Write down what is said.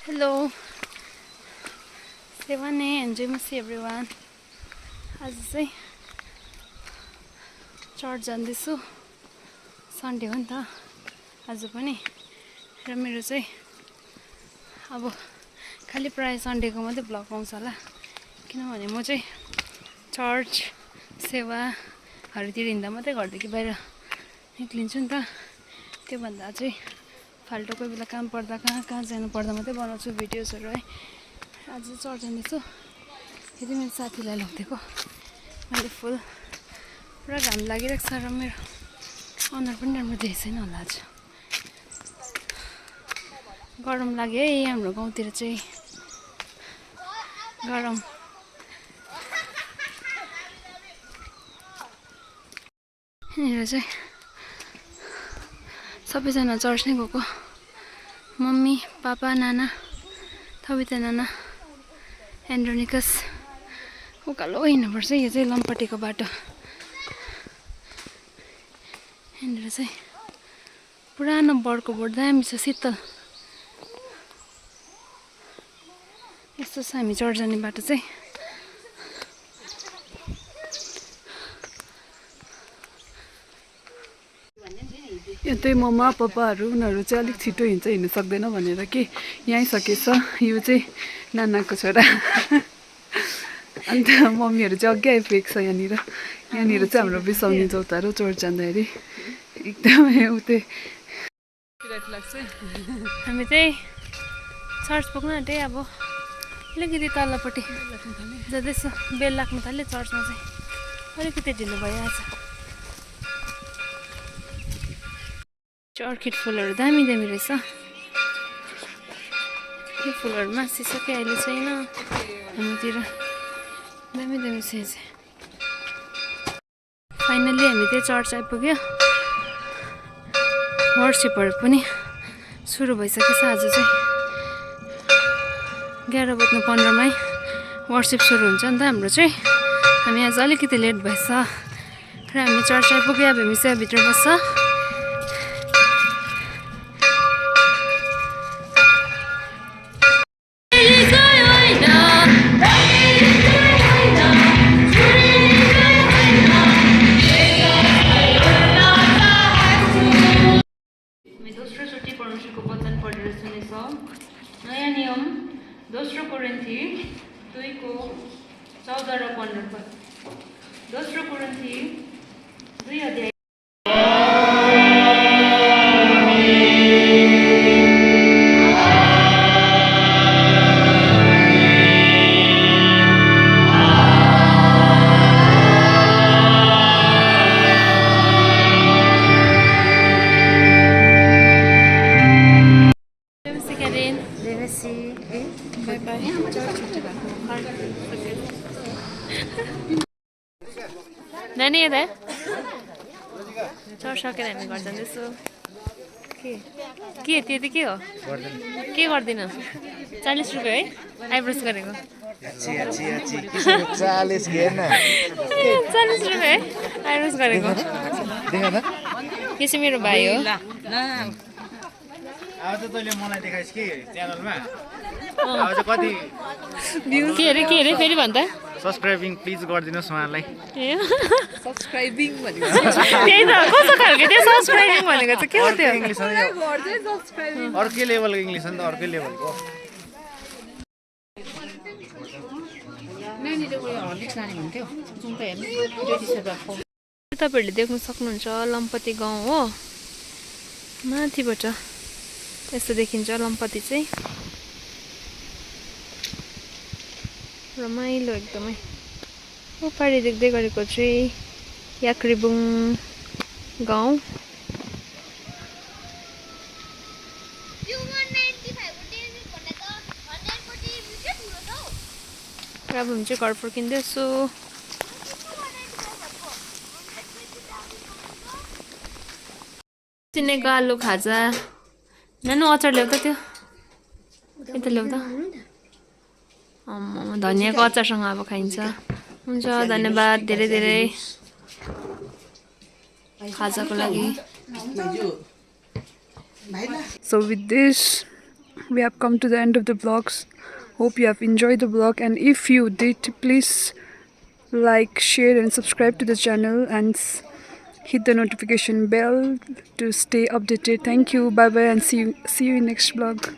Hello, Sevane and Jimmy everyone. आज चाहिँ church जाँदैछु सन्डे हो नि त आज पनि र मेरो चाहिँ अब खाली प्राय सन्डेको मात्रै भ्लग आउँछ होला किनभने म चाहिँ चर्च सेवाहरूतिर हिँड्दा मात्रै घरदेखि बाहिर निक्लिन्छु नि त त्यो भन्दा चाहिँ फाल्टो कोही बेला काम पर्दा कहाँ जानु पर्दा मात्रै बनाउँछु भिडियोजहरू है आज चर्च जाँदैछु यदि मेरो साथीलाई लगिदिएको मैले फुल पुरा घाम लागिरहेको छ र मेरो अनुहार पनि राम्रो देखेको छैन होला आज गरम लाग्यो है हाम्रो गाउँतिर चाहिँ गरम यहाँनिर चाहिँ सबैजना चर्च नै गएको मम्मी पापा नाना थबिता नाना एन्ड्रोनिकस उकालो हिँड्नुपर्छ यो चाहिँ लम्पटेको बाटो यहाँनिर चाहिँ पुरानो बर्को बोट दामी छ शीतल यस्तो छ हामी चर्च जाने बाटो चाहिँ यो चाहिँ मम्मा पापाहरू उनीहरू चाहिँ अलिक छिटो हिँड्छ हिँड्नु सक्दैन भनेर कि यहीँ सकेछ यो चाहिँ नानाको छोरा अन्त मम्मीहरू चाहिँ अघि आइपुगेको छ यहाँनिर चाहिँ हाम्रो बिसाउने चौतारो चर्च जाँदाखेरि एकदमै उतै लाग्छ हामी चाहिँ चर्च पुग्न आँटे अब अलिकति तल्लोपट्टि जाँदैछ बेल लाग्नु थाल्यो चर्चमा चाहिँ अलिकति ढिलो भयो आज अर्किड फुलहरू दामी दामी रहेछ यो फुलहरू मासिसक्यो अहिले छैन हाम्रोतिर दामी दामी छ चाहिँ फाइनल्ली हामी चाहिँ चर्च आइपुग्यो वर्सिपहरू पनि सुरु भइसकेछ आज चाहिँ 11:15 वर्सिप सुरु हुन्छ नि त हाम्रो चाहिँ हामी आज अलिकति लेट भएछ र हामी चर्च आइपुग्यो अब हामी चाहिँ भित्र बस्छ नयाँ नियम दोस्रो कोरिन्थी 2:14 र 15 दोस्रो कोरिन्थी 2 अध्याय नानी यता चर्च सकेर हामी घर जाँदैछु के त्यो चाहिँ के हो के गर्दिन 40 रुपियाँ है आइब्रोस गरेको 40 घेर्न 40 रुपियाँ है आइब्रोस गरेको यो चाहिँ मेरो भाइ हो आज त तैँले मलाई देखाइस् कि च्यानलमा आज कति भ्युज के अरे फेरि भन् त सब्स्क्राइबिङ प्लिज गरिदिनुहोस् उहाँलाई सब्सक्राइबिङ भनेको त्यही त कस्तो खालको त्यो सब्सक्राइबिङ भनेको चाहिँ के हो त्यो इङ्ग्लिस अर्कै लेभलको इङ्ग्लिस हो नि त अर्कै लेभलको तपाईँहरूले देख्न सक्नुहुन्छ लम्पती गाउँ हो माथिबाट यस्तो देखिन्छ लम्पती चाहिँ रमाइलो एकदमै उपाडि देख्दै गरेको चाहिँ याक्रिबुङ गाउँ र अब हामी चाहिँ घर फर्किँदैछु चिनेको आलु खाजा नानु अचार ल्याउ त त्यो यता ल्याउ त धनियाँको अचारसँग अब खाइन्छ हुन्छ धन्यवाद धेरै धेरै खाजाको लागि So with this we have come to the end of the vlogs. Hope you have enjoyed the vlog, and if you did, please like, share and subscribe to the channel and hit the notification bell to stay updated. Thank you. Bye bye, and see you in next vlog.